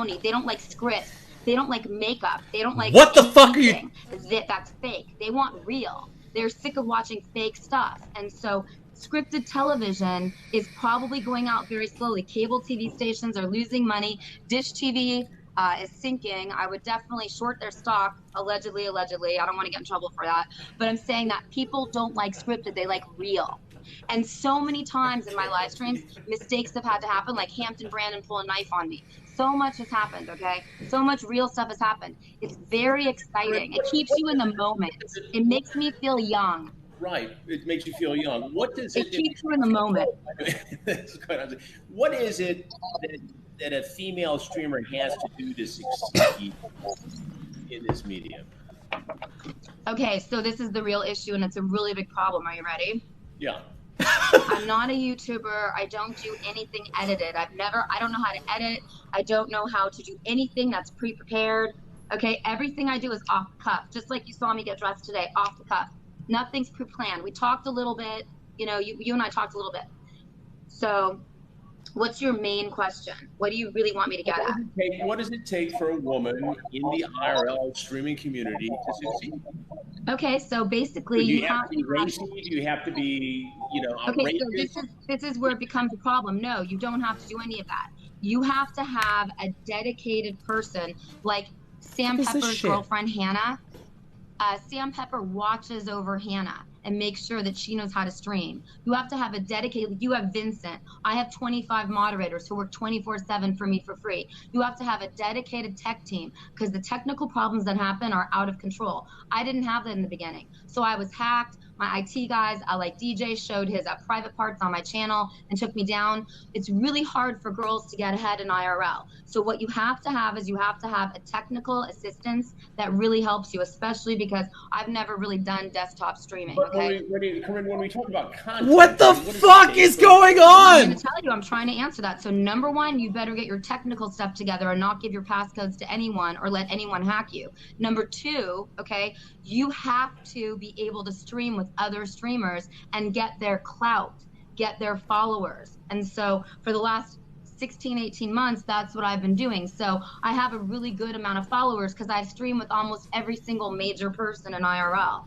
phony. They don't like scripts. They don't like makeup. They don't like what the fuck are you? That's fake. They want real. They're sick of watching fake stuff. And so scripted television is probably going out very slowly. Cable TV stations are losing money. Dish TV is sinking. I would definitely short their stock, allegedly. I don't want to get in trouble for that. But I'm saying that people don't like scripted. They like real. And so many times in my live streams, mistakes have had to happen, like Hampton Brandon pull a knife on me. So much has happened, okay? So much real stuff has happened. It's very exciting. It keeps you in the moment. It makes me feel young. Right. It makes you feel young. What does it keeps you in the moment. What is it that a female streamer has to do to succeed in this medium? Okay, so this is the real issue, and it's a really big problem. Are you ready? Yeah. I'm not a YouTuber. I don't do anything edited. I don't know how to edit. I don't know how to do anything that's pre-prepared. Okay, everything I do is off the cuff, just like you saw me get dressed today, off the cuff. Nothing's pre-planned. We talked a little bit, you know, you and I talked a little bit. So what's your main question? What do you really want me to get at? What does it take for a woman in the IRL streaming community to succeed? Okay, so basically you have to be racy. You have to be, you know, okay, so this is where it becomes a problem. No, you don't have to do any of that. You have to have a dedicated person like Sam Pepper's girlfriend, Hannah. Sam Pepper watches over Hannah and makes sure that she knows how to stream. You have to have a dedicated, you have Vincent. I have 25 moderators who work 24/7 for me for free. You have to have a dedicated tech team because the technical problems that happen are out of control. I didn't have that in the beginning. So I was hacked. My IT guys, like DJ, showed his private parts on my channel and took me down. It's really hard for girls to get ahead in IRL. So what you have to have is you have to have a technical assistance that really helps you, especially because I've never really done desktop streaming. Okay. When we talk about content, what the fuck is going on? I'm going to tell you, I'm trying to answer that. So number one, you better get your technical stuff together and not give your passcodes to anyone or let anyone hack you. Number two, okay, you have to be able to stream with other streamers and get their clout, get their followers. And so for the last 16, 18 months, that's what I've been doing. So I have a really good amount of followers because I stream with almost every single major person in IRL.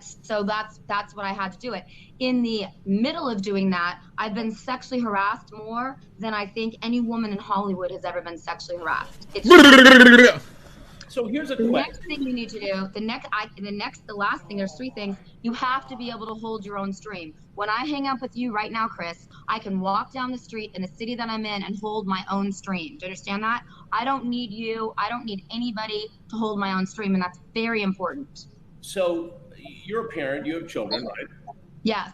So that's what I had to do it. In the middle of doing that, I've been sexually harassed more than I think any woman in Hollywood has ever been sexually harassed. So here's a question. The next thing you need to do, the last thing, there's three things. You have to be able to hold your own stream. When I hang out with you right now, Chris, I can walk down the street in the city that I'm in and hold my own stream. Do you understand that? I don't need you. I don't need anybody to hold my own stream, and that's very important. So you're a parent, you have children, right? Yes.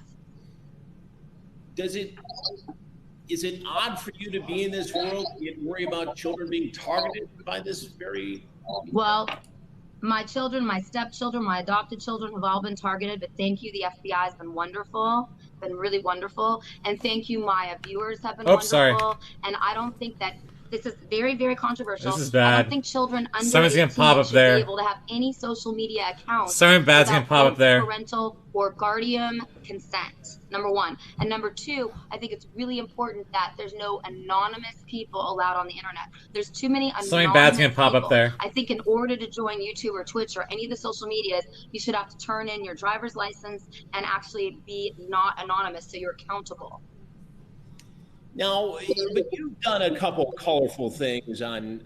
Is it odd for you to be in this world and worry about children being targeted by this very... Well, my children, my stepchildren, my adopted children have all been targeted, but thank you. The FBI has been wonderful, been really wonderful. And thank you, my viewers have been wonderful. Sorry. And I don't think that this is very, very controversial. This is bad. I don't think children under Someone's gonna 18 pop up should there. be able to have any social media accounts. Something bad's gonna pop up there. Parental or guardian consent, number one. And number two, I think it's really important that there's no anonymous people allowed on the internet. There's too many anonymous Something bad's gonna pop people. up there. I think in order to join YouTube or Twitch or any of the social medias, you should have to turn in your driver's license and actually be not anonymous so you're accountable. Now, but you've done a couple colorful things on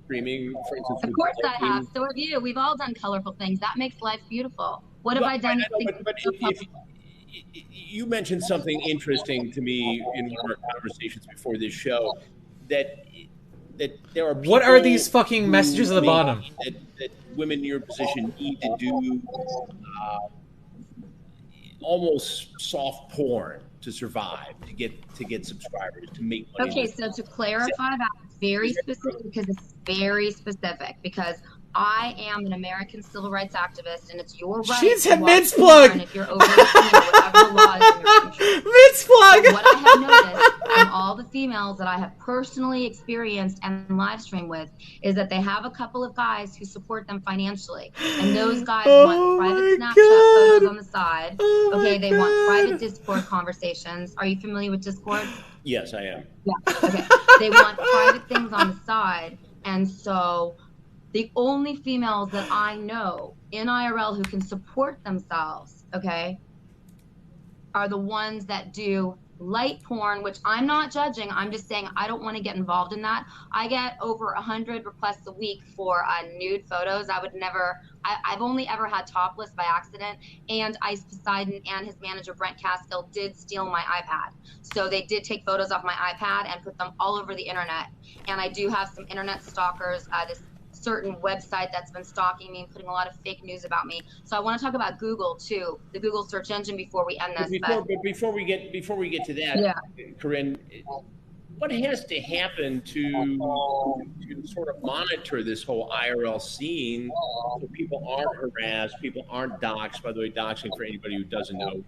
streaming, for instance. Of course I have. So have you. We've all done colorful things. That makes life beautiful. What have I done? You mentioned something interesting to me in one of our conversations before this show, that there are people what are these fucking messages at the bottom? That women in your position need to do almost soft porn to survive, to get subscribers, to make money. Okay, so to clarify that, very specific, because it's very specific, because I am an American civil rights activist, and it's your right She's to a watch mince-plug! porn if you're over 18 or whatever the law is in your country. Mince-plug! But what I have noticed from all the females that I have personally experienced and live stream with is that they have a couple of guys who support them financially. And those guys want private Snapchat photos on the side. Okay, they want private Discord conversations. Are you familiar with Discord? Yes, I am. Yeah. Okay. They want private things on the side. And so the only females that I know in IRL who can support themselves, okay, are the ones that do light porn, which I'm not judging. I'm just saying I don't want to get involved in that. I get over 100 requests a week for nude photos. I've only ever had topless by accident, and Ice Poseidon and his manager Brent Caskill did steal my iPad. So they did take photos off my iPad and put them all over the internet. And I do have some internet stalkers, this certain website that's been stalking me and putting a lot of fake news about me. So I want to talk about Google too, the Google search engine, before we end this. Before we get to that, yeah. Corinne, what has to happen to sort of monitor this whole IRL scene so people aren't harassed, people aren't doxxed? By the way, doxing, for anybody who doesn't know,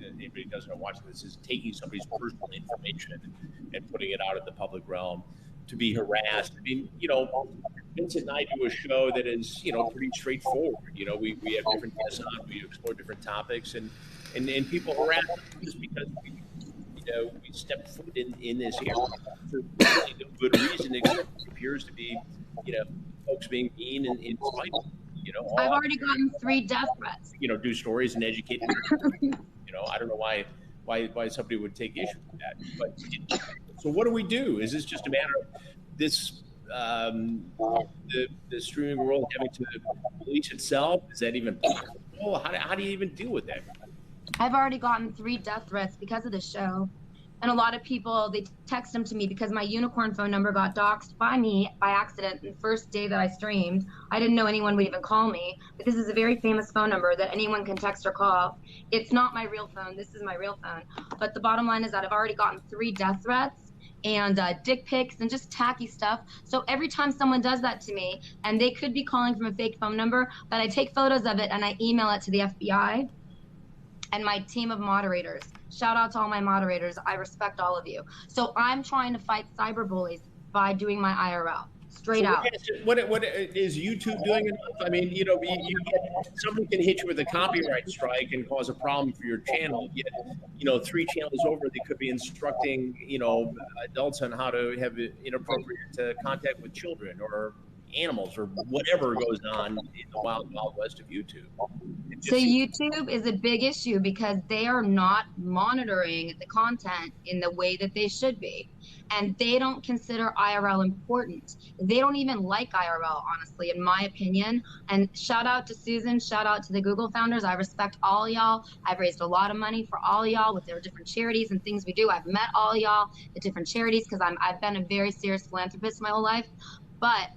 anybody who doesn't know watching this, is taking somebody's personal information and putting it out in the public realm to be harassed. I mean, Vincent and I do a show that is, pretty straightforward. We have different guests on, we explore different topics, and people harass us just because we step foot in this area for really no good reason, except it appears to be, folks being mean and spiteful. I've already gotten 3 death threats. Do stories and educate them. I don't know why somebody would take issue with that. But so what do we do? Is this just a matter of this the streaming world having to police itself? Is that even possible? How do you even deal with that? I've already gotten 3 death threats because of the show. And a lot of people, they text them to me because my unicorn phone number got doxxed by me by accident the first day that I streamed. I didn't know anyone would even call me, but this is a very famous phone number that anyone can text or call. It's not my real phone. This is my real phone. But the bottom line is that I've already gotten 3 death threats and dick pics and just tacky stuff. So every time someone does that to me, and they could be calling from a fake phone number, but I take photos of it and I email it to the FBI and my team of moderators. Shout out to all my moderators. I respect all of you. So I'm trying to fight cyberbullies by doing my IRL. Straight out. What is YouTube doing enough? I mean, you get somebody can hit you with a copyright strike and cause a problem for your channel. Yet, 3 channels over, they could be instructing, adults on how to have inappropriate contact with children or animals or whatever goes on in the wild west of YouTube. So YouTube is a big issue because they are not monitoring the content in the way that they should be. And they don't consider IRL important. They don't even like IRL, honestly, in my opinion. And shout out to Susan, shout out to the Google founders. I respect all y'all. I've raised a lot of money for all y'all with their different charities and things we do. I've met all y'all at different charities because I've been a very serious philanthropist my whole life. But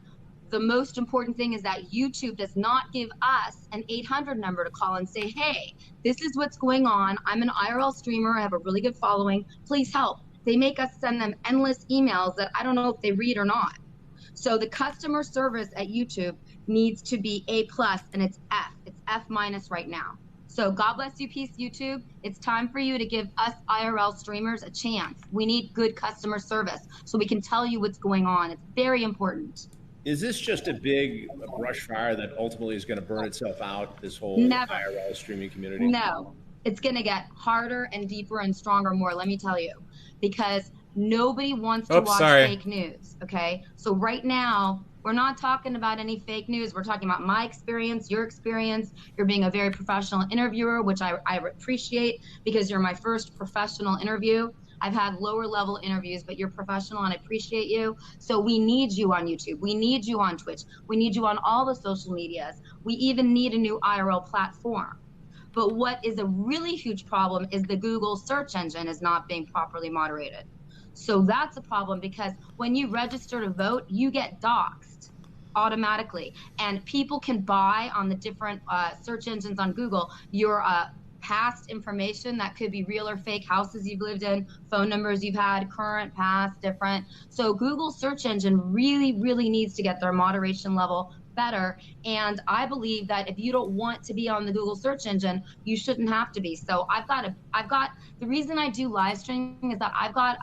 the most important thing is that YouTube does not give us an 800 number to call and say, hey, this is what's going on. I'm an IRL streamer. I have a really good following. Please help. They make us send them endless emails that I don't know if they read or not. So the customer service at YouTube needs to be A+, and it's F. It's F- right now. So God bless you, peace, YouTube. It's time for you to give us IRL streamers a chance. We need good customer service so we can tell you what's going on. It's very important. Is this just a big brush fire that ultimately is going to burn itself out, this whole IRL streaming community? No, it's going to get harder and deeper and stronger more, let me tell you, because nobody wants to watch fake news, okay? So right now, we're not talking about any fake news. We're talking about my experience, your experience. You're being a very professional interviewer, which I appreciate because you're my first professional interview. I've had lower level interviews, but you're professional and I appreciate you. So we need you on YouTube. We need you on Twitch. We need you on all the social medias. We even need a new IRL platform. But what is a really huge problem is the Google search engine is not being properly moderated. So that's a problem because when you register to vote, you get doxxed automatically. And people can buy on the different search engines on Google your past information that could be real or fake, houses you've lived in, phone numbers you've had, current, past, different. So Google search engine really, really needs to get their moderation level better. And I believe that if you don't want to be on the Google search engine, you shouldn't have to be. So I've got the reason I do live streaming is that I've got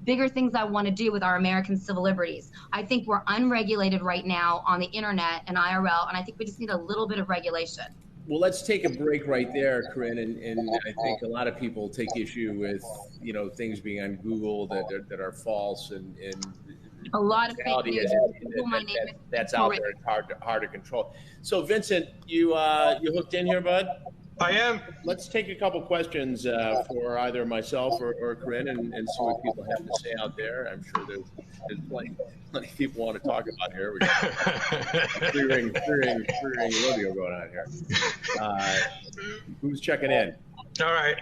bigger things I want to do with our American civil liberties. I think we're unregulated right now on the internet and IRL, and I think we just need a little bit of regulation. Well, let's take a break right there, Corinne, and I think a lot of people take issue with, you know, things being on Google that are false and a lot of fake news. That's out there. It's hard to control. So, Vincent, you hooked in here, bud? I am. Let's take a couple questions for either myself or Corinne and see what people have to say out there. I'm sure there's plenty of people want to talk about here. We got three-ring rodeo going on here. Who's checking in? All right.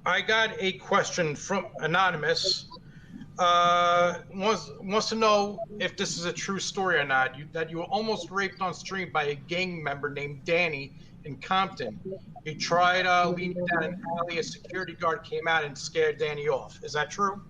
I got a question from Anonymous. Wants to know if this is a true story or not. That you were almost raped on stream by a gang member named Danny in Compton. He tried leaning down an alley. A security guard came out and scared Danny off. Is that true?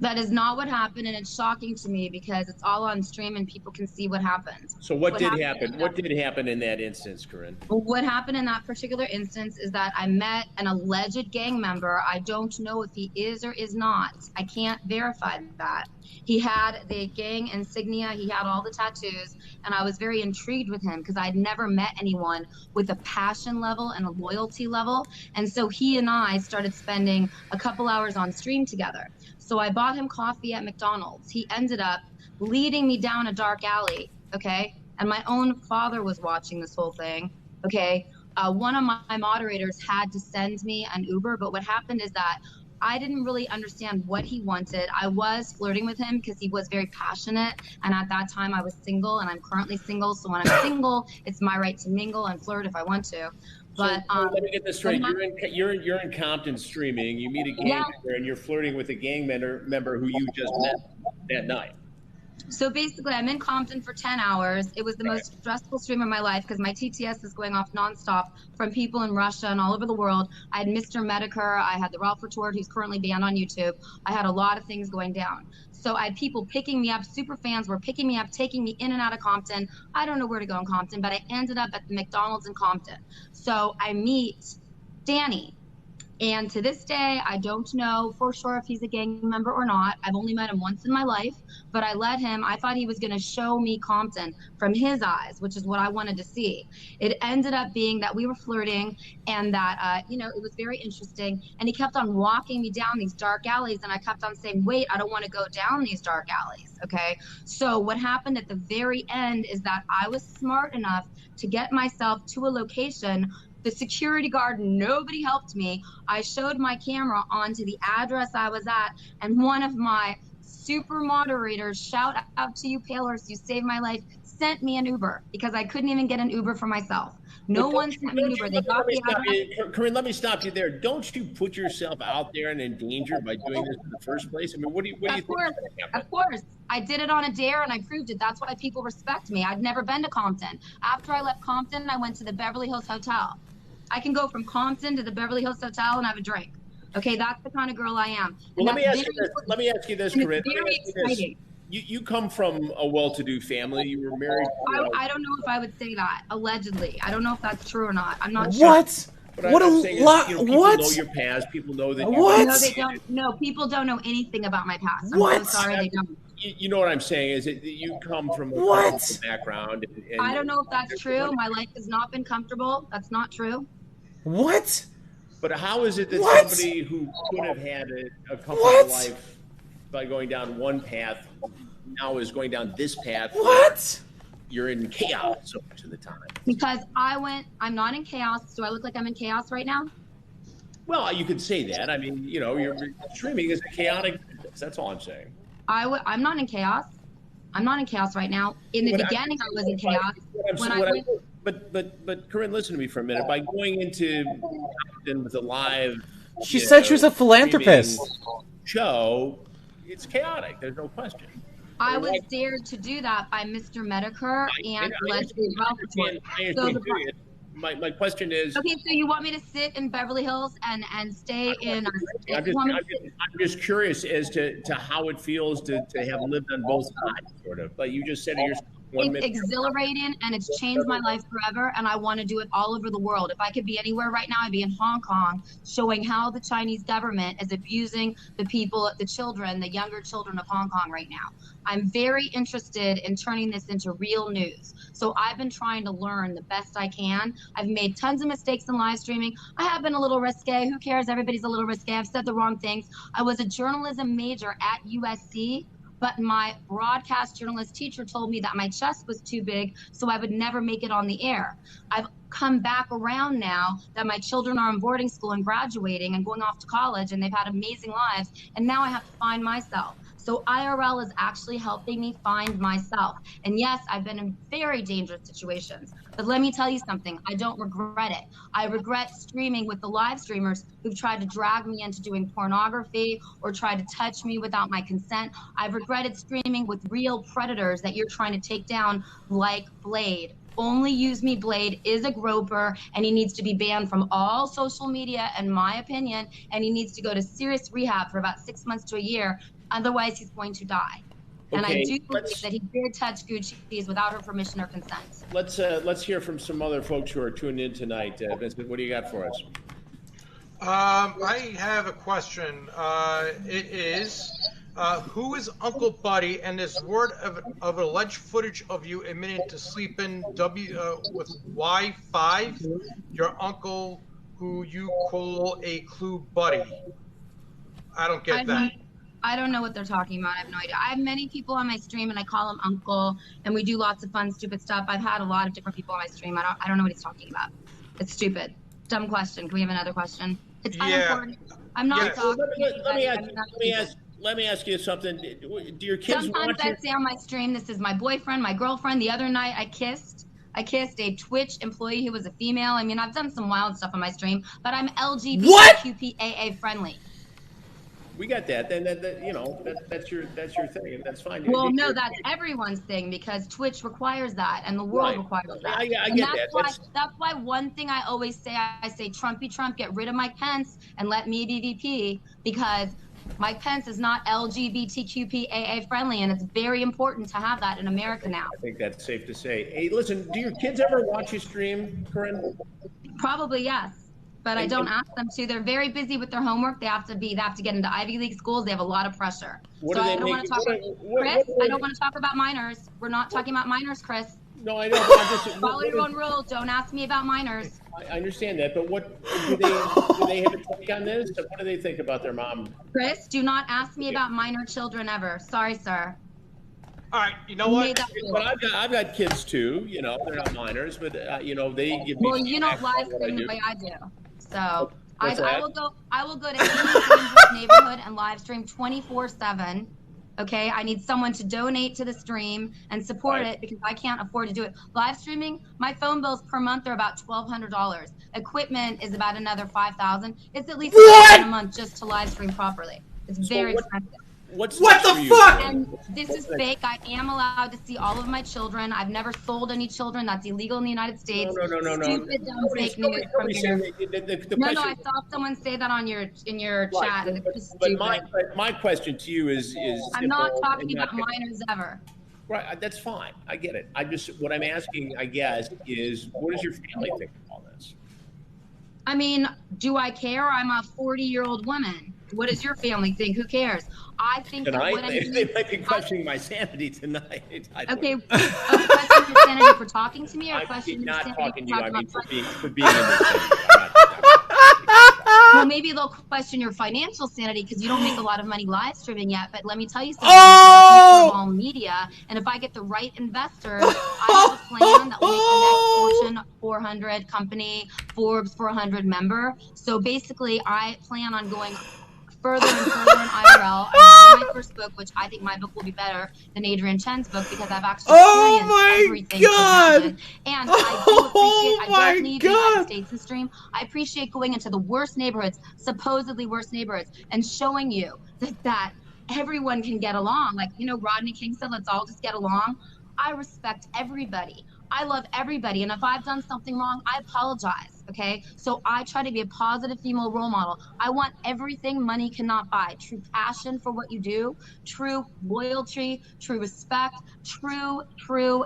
That is not what happened, and it's shocking to me because it's all on stream and people can see what happened. So what did happen? What did happen in that instance, Corinne? What happened in that particular instance is that I met an alleged gang member. I don't know if he is or is not. I can't verify that. He had the gang insignia. He had all the tattoos, and I was very intrigued with him because I'd never met anyone with a passion level and a loyalty level. And so he and I started spending a couple hours on stream together. So I bought him coffee at McDonald's. He ended up leading me down a dark alley, okay? And my own father was watching this whole thing, okay? One of my moderators had to send me an Uber, but what happened is that I didn't really understand what he wanted. I was flirting with him because he was very passionate, and at that time I was single, and I'm currently single, so when I'm single, it's my right to mingle and flirt if I want to. But so let me get this straight. You're in Compton streaming. You meet a gang member, and you're flirting with a gang member who you just met that night. So basically, I'm in Compton for 10 hours. It was the most stressful stream of my life because my TTS is going off nonstop from people in Russia and all over the world. I had Mr. Medicare. I had the Ralph Retort, who's currently banned on YouTube. I had a lot of things going down. So I had people picking me up. Super fans were picking me up, taking me in and out of Compton. I don't know where to go in Compton, but I ended up at the McDonald's in Compton. So I meet Danny. And to this day, I don't know for sure if he's a gang member or not. I've only met him once in my life, but I let him. I thought he was going to show me Compton from his eyes, which is what I wanted to see. It ended up being that we were flirting and that, you know, it was very interesting. And he kept on walking me down these dark alleys. And I kept on saying, wait, I don't want to go down these dark alleys. Okay. So what happened at the very end is that I was smart enough to get myself to a location. The security guard, nobody helped me. I showed my camera onto the address I was at, and one of my super moderators, shout out to you, Palers, you saved my life, sent me an Uber because I couldn't even get an Uber for myself. No one sent me an Uber. They got the address. Corinne, let me stop you there. Don't you put yourself out there and in danger by doing this in the first place? I mean, what do you think? Of course. I did it on a dare and I proved it. That's why people respect me. I'd never been to Compton. After I left Compton, I went to the Beverly Hills Hotel. I can go from Compton to the Beverly Hills Hotel and have a drink. Okay, that's the kind of girl I am. Well, let me ask you this, Corinne. Very exciting. You come from a well-to-do family. You were married. I don't know if I would say that. Allegedly, I don't know if that's true or not. I'm not sure. What? What a lot! People know your past. People know that. What? No, they don't. No, people don't know anything about my past. I'm so sorry they don't. You know what I'm saying is that you come from a background. And I don't know if that's true. My life has not been comfortable. That's not true. What? But how is it that somebody who could have had a comfortable life by going down one path now is going down this path? What? You're in chaos so much of the time. Because I'm not in chaos. Do I look like I'm in chaos right now? Well, you could say that. I mean, you know, you're streaming is a chaotic business. That's all I'm saying. I'm not in chaos. I'm not in chaos right now. In the beginning, I was in chaos. But Corinne, listen to me for a minute. By going into Compton with a live, she said she was a philanthropist. Show, it's chaotic. There's no question. I was dared to do that by Mr. Medicare and allegedly Ralph Retort. my question is. Okay, so you want me to sit in Beverly Hills and stay in? I'm just curious as to how it feels to have lived on both sides, sort of. Like you just said to yourself, it's exhilarating and it's changed my life forever, and I want to do it all over the world. If I could be anywhere right now, I'd be in Hong Kong, showing how the Chinese government is abusing the people, the children, the younger children of Hong Kong right now. I'm very interested in turning this into real news. So I've been trying to learn the best I can. I've made tons of mistakes in live streaming. I have been a little risque. Who cares? Everybody's a little risque. I've said the wrong things. I was a journalism major at USC, but my broadcast journalist teacher told me that my chest was too big, so I would never make it on the air. I've come back around now that my children are in boarding school and graduating and going off to college, and they've had amazing lives, and now I have to find myself. So IRL is actually helping me find myself. And yes, I've been in very dangerous situations, but let me tell you something, I don't regret it. I regret streaming with the live streamers who've tried to drag me into doing pornography or tried to touch me without my consent. I've regretted streaming with real predators that you're trying to take down, like Blade. Only youme Blade is a groper, and he needs to be banned from all social media, in my opinion, and he needs to go to serious rehab for about 6 months to a year. Otherwise, he's going to die. And I do believe that he did touch Gucci's without her permission or consent. Let's hear from some other folks who are tuned in tonight. Vincent, what do you got for us? I have a question. It is, who is Uncle Buddy, and there's word of alleged footage of you admitting to sleeping with Y5, your uncle who you call a clue buddy. I don't get that. I don't know what they're talking about. I have no idea. I have many people on my stream, and I call him Uncle, and we do lots of fun, stupid stuff. I've had a lot of different people on my stream. I don't know what he's talking about. It's stupid. Dumb question. Can we have another question? It's unimportant. I'm not talking. Let me ask you something. Do your kids Sometimes I say on my stream, this is my boyfriend, my girlfriend. The other night I kissed a Twitch employee who was a female. I mean, I've done some wild stuff on my stream, but I'm LGBTQPAA friendly. We got that. Then you know that's your thing, and that's fine. Well, no, that's everyone's thing because Twitch requires that, and the world requires that. I get that. That's why one thing I always say, I say, Trumpy Trump, get rid of Mike Pence and let me be VP, because Mike Pence is not LGBTQPAA friendly, and it's very important to have that in America now. I think that's safe to say. Hey, listen, do your kids ever watch you stream, Corinne? Probably yes. But I don't ask them to. They're very busy with their homework. They have to get into Ivy League schools. They have a lot of pressure. So I don't want to talk Chris, I don't want to talk about minors. We're not talking about minors, Chris. No, I know. Follow your own rule. Don't ask me about minors. I understand that, but what do they have a take on this? What do they think about their mom? Chris, do not ask me about minor children ever. Sorry, sir. All right, you know what? But I've got kids too. You know, they're not minors, but you know, they give me. Well, you don't live stream the way I do. So I will go to any dangerous neighborhood and live stream 24/7. Okay, I need someone to donate to the stream and support it because I can't afford to do it. Live streaming, my phone bills per month are about $1,200. Equipment is about another $5,000. It's at least $1,000 a month just to live stream properly. It's very expensive. What the fuck? And this is fake. I am allowed to see all of my children. I've never sold any children. That's illegal in the United States. No. Stupid, dumb, fake news from here. No, I saw someone say that on in your chat. And it's but my question to you is I'm not talking about minors ever. Right, that's fine. I get it. What I'm asking, I guess, is what does your family think of all this? I mean, do I care? I'm a 40-year-old woman. What does your family think? Who cares? I think tonight, they might be questioning my sanity tonight. Okay, questioning your sanity for talking to me, or questioning your sanity talking to you? I mean, for being in this Well, maybe they'll question your financial sanity because you don't make a lot of money live streaming yet. But let me tell you something. All media, and if I get the right investors, I have a plan that will make the next Fortune 400 company, Forbes 400 member. So basically, I plan on going further and further in IRL. I'm writing my first book, which I think my book will be better than Adrian Chen's book because I've actually experienced everything. And I do appreciate, I don't leave the United States and stream. I appreciate going into the worst neighborhoods, supposedly worst neighborhoods, and showing you that everyone can get along. Like, you know, Rodney King said, let's all just get along. I respect everybody. I love everybody. And if I've done something wrong, I apologize. Okay. So I try to be a positive female role model. I want everything money cannot buy: true passion for what you do, true loyalty, true respect, true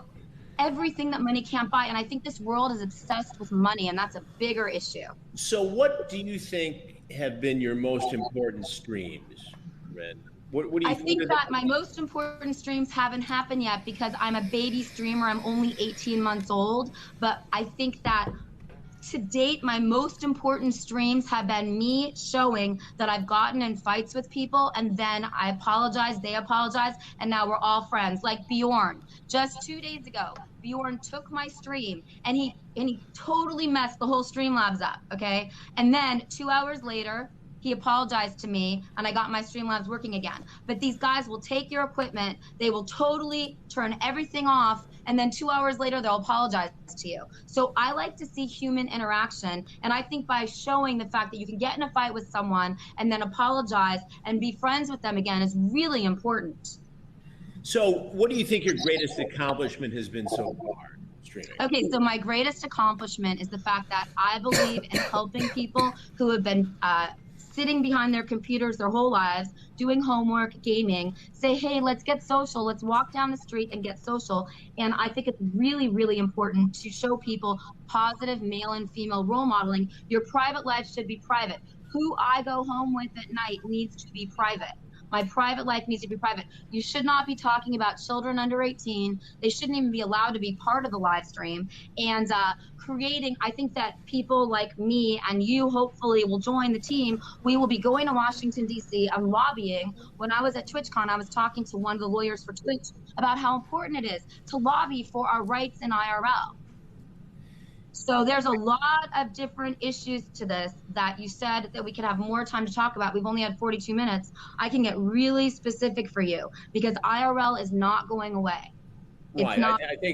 everything that money can't buy. And I think this world is obsessed with money, and that's a bigger issue. So what do you think have been your most important streams, Ren? What do you I think that my most important streams haven't happened yet because I'm a baby streamer. I'm only 18 months old. But I think that to date, my most important streams have been me showing that I've gotten in fights with people, and then I apologize, they apologize, and now we're all friends. Like Bjorn, just 2 days ago, Bjorn took my stream and he totally messed the whole Streamlabs up, okay? And then 2 hours later, he apologized to me and I got my Streamlabs working again. But these guys will take your equipment, they will totally turn everything off, and then 2 hours later, they'll apologize to you. So I like to see human interaction. And I think by showing the fact that you can get in a fight with someone and then apologize and be friends with them again is really important. So what do you think your greatest accomplishment has been so far? Streaming? Okay, so my greatest accomplishment is the fact that I believe in helping people who have been sitting behind their computers their whole lives, doing homework, gaming, say, hey, let's get social. Let's walk down the street and get social. And I think it's really, really important to show people positive male and female role modeling. Your private life should be private. Who I go home with at night needs to be private. My private life needs to be private. You should not be talking about children under 18. They shouldn't even be allowed to be part of the live stream. And creating, I think that people like me and you hopefully will join the team. We will be going to Washington, D.C. and lobbying. When I was at TwitchCon, I was talking to one of the lawyers for Twitch about how important it is to lobby for our rights in IRL. So there's a lot of different issues to this that you said that we could have more time to talk about. We've only had 42 minutes. I can get really specific for you because IRL is not going away. Right.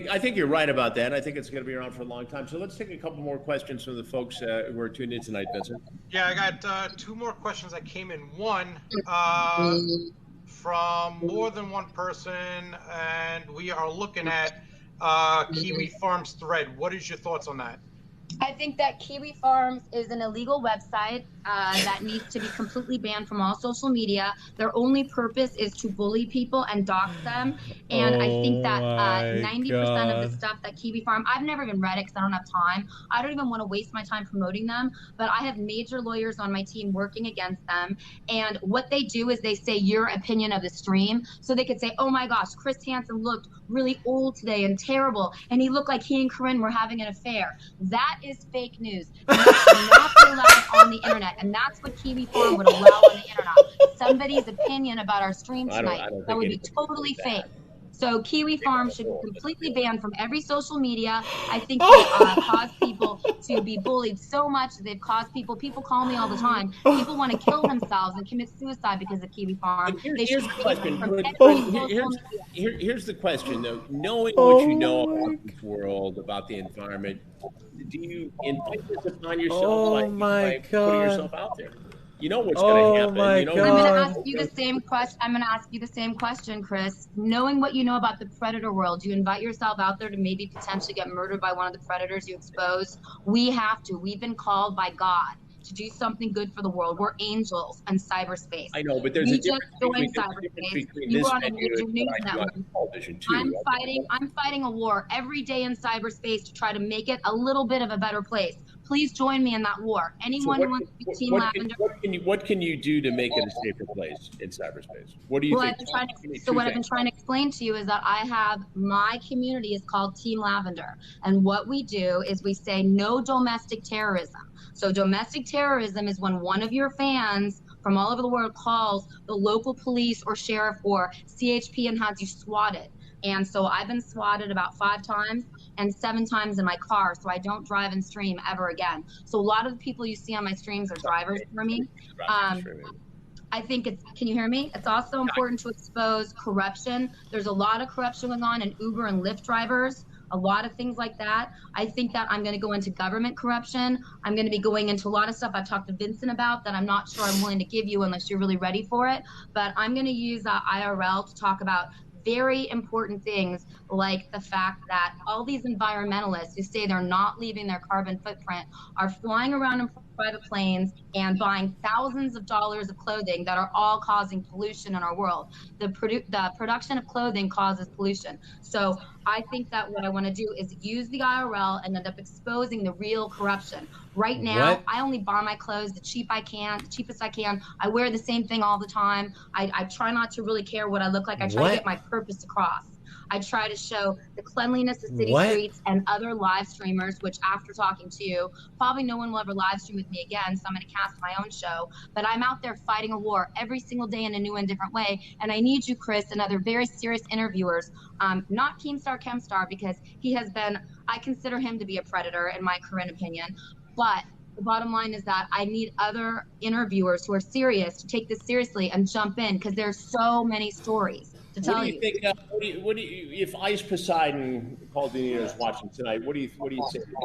I think you're right about that. I think it's going to be around for a long time. So let's take a couple more questions from the folks who are tuned in tonight, Vincent. Yeah, I got two more questions that came in. One from more than one person, and we are looking at Kiwi Farms thread. What is your thoughts on that? I think that Kiwi Farms is an illegal website that needs to be completely banned from all social media. Their only purpose is to bully people and dox them. And I think that 90% of the stuff that Kiwi Farm, I've never even read it because I don't have time. I don't even want to waste my time promoting them, but I have major lawyers on my team working against them. And what they do is they say your opinion of the stream. So they could say, oh my gosh, Chris Hansen looked really old today and terrible, and he looked like he and Corinne were having an affair. That is fake news. And that should not be allowed on the internet. And that's what Kiwi Farm would allow on the internet. Somebody's opinion about our stream tonight. That would be totally fake. So Kiwi Farm should be completely banned from every social media. I think they cause people to be bullied so much that they've caused people call me all the time. People want to kill themselves and commit suicide because of Kiwi Farm. Here's the question. Here's the question, though. Knowing what you know about this world, about the environment, do you invite this upon yourself by putting yourself out there? You know what's going to happen. I'm going to ask you the same question. I'm going to ask you the same question, Chris. Knowing what you know about the predator world, do you invite yourself out there to maybe potentially get murdered by one of the predators you expose? We have to. We've been called by God to do something good for the world. We're angels in cyberspace. I know, but there's a difference between you this were on a major news network. Television too. I'm fighting a war every day in cyberspace to try to make it a little bit of a better place. Please join me in that war. Anyone who wants to be Team Lavender. What can you do to make it a safer place in cyberspace? What do you think? What I've been trying to explain to you is that I have my community is called Team Lavender. And what we do is we say no domestic terrorism. So domestic terrorism is when one of your fans from all over the world calls the local police or sheriff or CHP and has you swatted. And so I've been swatted about 5 times and 7 times in my car, so I don't drive and stream ever again. So a lot of the people you see on my streams are drivers for me. I think can you hear me? It's also important to expose corruption. There's a lot of corruption going on in Uber and Lyft drivers, a lot of things like that. I think that I'm going to go into government corruption. I'm going to be going into a lot of stuff I've talked to Vincent about that I'm not sure I'm willing to give you unless you're really ready for it. But I'm going to use IRL to talk about very important things like the fact that all these environmentalists who say they're not leaving their carbon footprint are flying around in private planes and buying thousands of dollars of clothing that are all causing pollution in our world. The production of clothing causes pollution. So I think that what I want to do is use the IRL and end up exposing the real corruption. Right now, I only buy my clothes the cheapest I can. I wear the same thing all the time. I try not to really care what I look like. I try to get my purpose across. I try to show the cleanliness of city streets and other live streamers, which after talking to you, probably no one will ever live stream with me again, so I'm going to cast my own show. But I'm out there fighting a war every single day in a new and different way. And I need you, Chris, and other very serious interviewers, not Keemstar Chemstar, because he has been, I consider him to be a predator in my current opinion. But the bottom line is that I need other interviewers who are serious to take this seriously and jump in, because there's so many stories. What do you think? What do you, if Ice Poseidon Paul Dino is watching tonight? What do you say to him?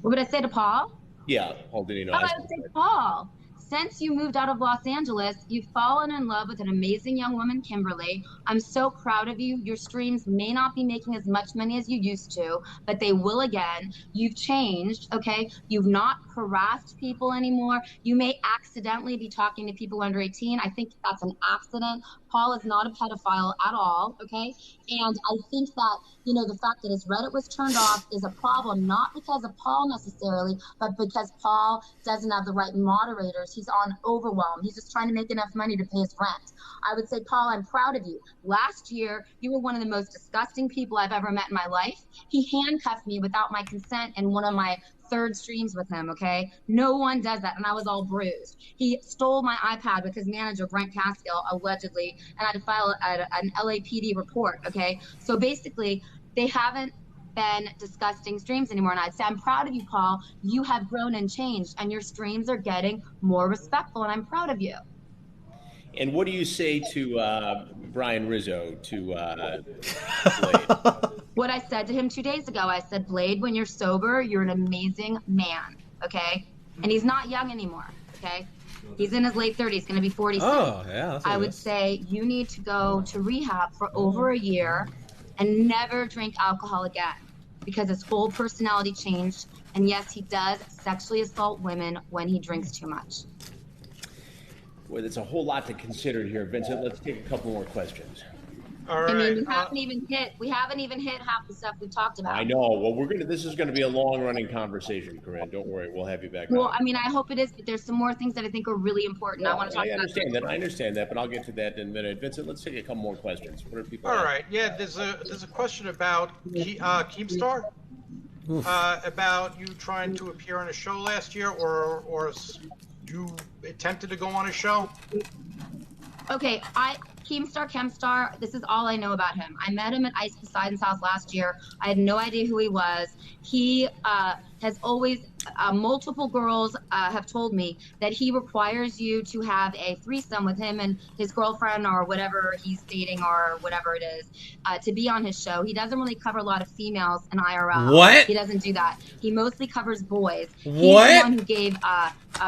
What would I say to Paul? Yeah, Paul Dino. I would say, Paul, since you moved out of Los Angeles, you've fallen in love with an amazing young woman, Kimberly. I'm so proud of you. Your streams may not be making as much money as you used to, but they will again. You've changed, okay? You've not harassed people anymore. You may accidentally be talking to people under 18. I think that's an accident. Paul is not a pedophile at all, okay? And I think that, you know, the fact that his Reddit was turned off is a problem, not because of Paul necessarily, but because Paul doesn't have the right moderators. He's on overwhelm. He's just trying to make enough money to pay his rent. I would say, Paul, I'm proud of you. Last year, you were one of the most disgusting people I've ever met in my life. He handcuffed me without my consent in one of my third streams with him, okay? No one does that, and I was all bruised. He stole my iPad with his manager, Brent Caskill, allegedly, and I had to file an LAPD report, okay? So basically, they haven't been disgusting streams anymore, and I'd say I'm proud of you, Paul. You have grown and changed, and your streams are getting more respectful, and I'm proud of you. And what do you say to Brian Rizzo, to Blade? What I said to him 2 days ago, I said, Blade, when you're sober, you're an amazing man, okay? And he's not young anymore, okay? He's in his late 30s, going to be 46. Oh, yeah. I would say you need to go to rehab for over a year and never drink alcohol again, because his whole personality changed. And yes, he does sexually assault women when he drinks too much. Well, there's a whole lot to consider here, Vincent. Let's take a couple more questions. All right. I mean, we haven't even hit half the stuff we talked about. I know. Well, this is going to be a long-running conversation, Corinne. Don't worry, we'll have you back. Well, I mean, I hope it is, but there's some more things that I think are really important. Well, I want to talk about. I understand that, but I'll get to that in a minute. Vincent, let's take a couple more questions. What are people? All right. Yeah, there's a question about Keemstar. About you trying to appear on a show last year, or you attempted to go on a show. Okay, Keemstar Chemstar, this is all I know about him. I met him at Ice Poseidon's house last year. I had no idea who he was. He has always, multiple girls have told me that he requires you to have a threesome with him and his girlfriend or whatever he's dating or whatever it is to be on his show. He doesn't really cover a lot of females in IRL. What? He doesn't do that. He mostly covers boys. What? He's the one who gave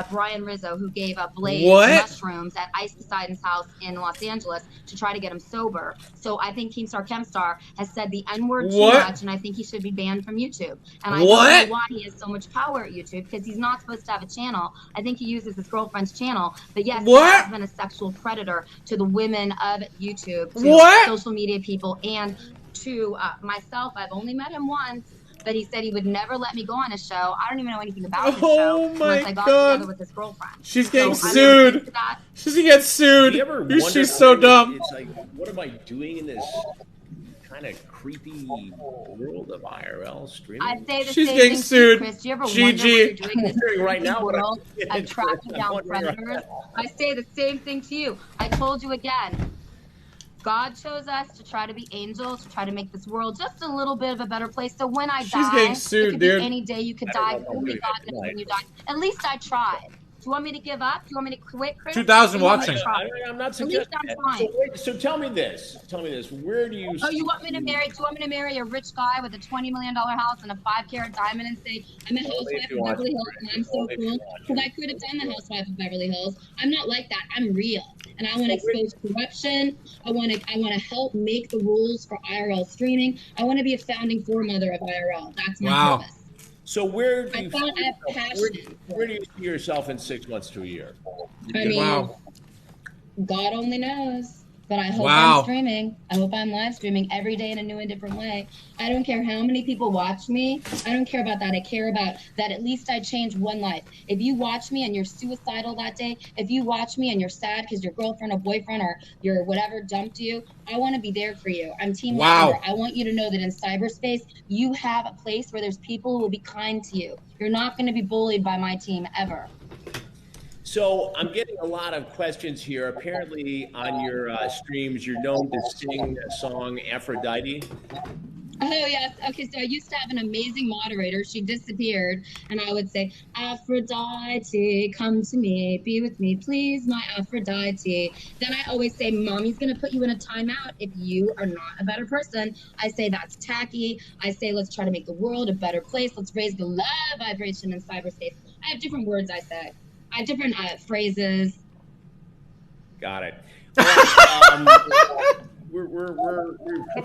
Brian Rizzo, who gave Blade mushrooms at Ice Poseidon's house in Los Angeles to try to get him sober. So I think Keemstar Chemstar has said the N-word too much, and I think he should be banned from YouTube. And I don't know why he has so much power at YouTube, because he's not supposed to have a channel. I think he uses his girlfriend's channel. But yes, he has been a sexual predator to the women of YouTube, to social media people, and to myself. I've only met him once, but he said he would never let me go on his show. I don't even know anything about his show unless I got together with his girlfriend. She's getting sued. She's gonna get sued. She's so dumb. It's like, what am I doing in this kind of creepy world of IRL streaming? I'd say the She's same getting thing sued. Too, Chris. Do you ever wonder what you're doing in this right now, world of tracking down predators? I say the same thing to you. I told you again. God chose us to try to be angels, to try to make this world just a little bit of a better place. So when I die, getting sued, it could be any day you could die. Only God knows when you die. At least I tried. Do you want me to give up? Do you want me to quit? 2,000 watching. I'm not suggesting that. So tell me this. Where do you? Oh, you want me to marry? Do you want me to marry a rich guy with a $20 million house and a 5-carat diamond and say I'm a housewife of Beverly Hills and I'm so cool? Because I could have done the housewife of Beverly Hills. I'm not like that. I'm real, and I want to expose corruption. I want to help make the rules for IRL streaming. I want to be a founding foremother of IRL. That's my purpose. So where do you see yourself in 6 months to a year? I mean, God only knows. But I hope I'm streaming. I hope I'm live streaming every day in a new and different way. I don't care how many people watch me. I don't care about that. I care about that at least I change one life. If you watch me and you're suicidal that day, if you watch me and you're sad because your girlfriend or boyfriend or your whatever dumped you, I want to be there for you. I'm Team Lavender. I want you to know that in cyberspace, you have a place where there's people who will be kind to you. You're not going to be bullied by my team ever. So I'm getting a lot of questions here. Apparently on your streams, you're known to sing a song, Aphrodite. Oh, yes. Okay, so I used to have an amazing moderator. She disappeared, and I would say, Aphrodite, come to me, be with me, please, my Aphrodite. Then I always say, Mommy's going to put you in a timeout if you are not a better person. I say that's tacky. I say, let's try to make the world a better place. Let's raise the love vibration in cyberspace. I have different words I say. I have different phrases. Got it.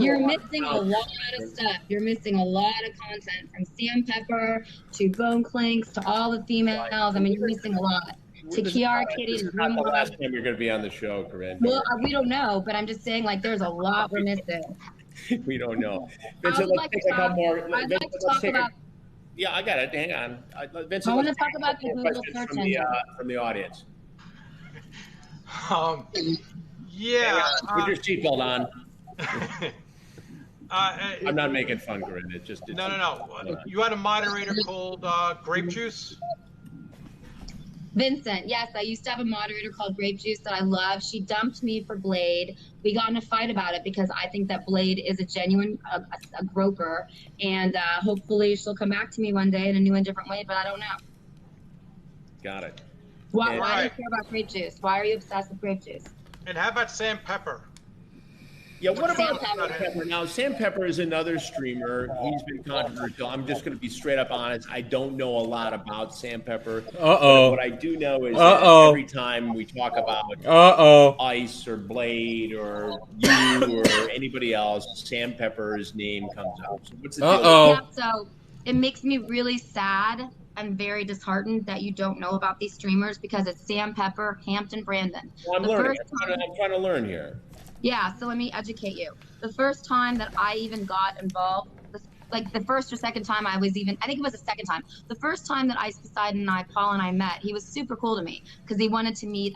You're missing a lot of stuff. You're missing a lot of content from Sam Pepper to Bone Clinks to all the females. I mean, you're missing a lot. To Kiara Kitty to not the last time you're going to be on the show, Corinne. Well, we don't know, but I'm just saying, like, there's a lot we're missing. We don't know. Vincent, let's take a couple more. I'd like to talk about. Yeah, I got it. Hang on. Vincent, I want to talk about the Google search engine. From the audience. Yeah. Put your seatbelt on. I'm not making fun, Corinne. It just no. You had a moderator called Grape Juice? Vincent, yes, I used to have a moderator called Grape Juice that I love. She dumped me for Blade. We got in a fight about it because I think that Blade is a genuine a groper, and hopefully she'll come back to me one day in a new and different way, but I don't know. Got it. Why do you care about Grape Juice? Why are you obsessed with Grape Juice? And how about Sam Pepper? Yeah, what about Sam Pepper? Now, Sam Pepper is another streamer. He's been controversial. I'm just going to be straight up honest. I don't know a lot about Sam Pepper. What I do know is that every time we talk about Ice or Blade or you or anybody else, Sam Pepper's name comes up. So what's the deal? Yeah, so it makes me really sad and very disheartened that you don't know about these streamers because it's Sam Pepper, Hampton Brandon. Well, I'm learning. I'm trying to learn here. Yeah, so let me educate you. The first time that I even got involved, like the first or second time I think it was the second time. The first time that Ice Poseidon and Paul and I met, he was super cool to me because he wanted to meet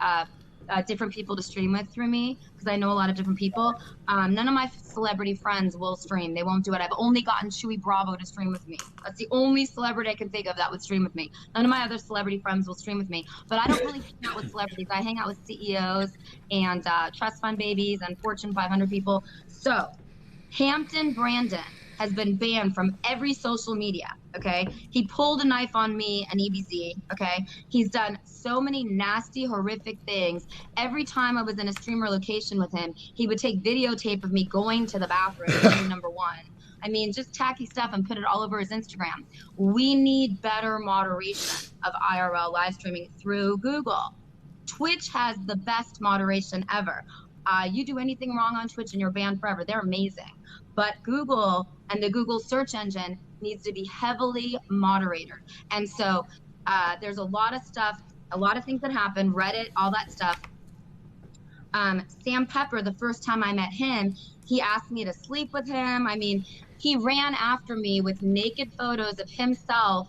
different people to stream with through me because I know a lot of different people. None of my celebrity friends will stream. They won't do it. I've only gotten Chewy Bravo to stream with me. That's the only celebrity I can think of that would stream with me. None of my other celebrity friends will stream with me. But I don't really hang out with celebrities. I hang out with CEOs and trust fund babies and Fortune 500 people. So Hampton Brandon has been banned from every social media, okay? He pulled a knife on me and EBZ, okay? He's done so many nasty, horrific things. Every time I was in a streamer location with him, he would take videotape of me going to the bathroom, number one. I mean, just tacky stuff and put it all over his Instagram. We need better moderation of IRL live streaming through Google. Twitch has the best moderation ever. You do anything wrong on Twitch and you're banned forever. They're amazing. But Google and the Google search engine needs to be heavily moderated. And so there's a lot of stuff, a lot of things that happen, Reddit, all that stuff. Sam Pepper, the first time I met him, he asked me to sleep with him. I mean, he ran after me with naked photos of himself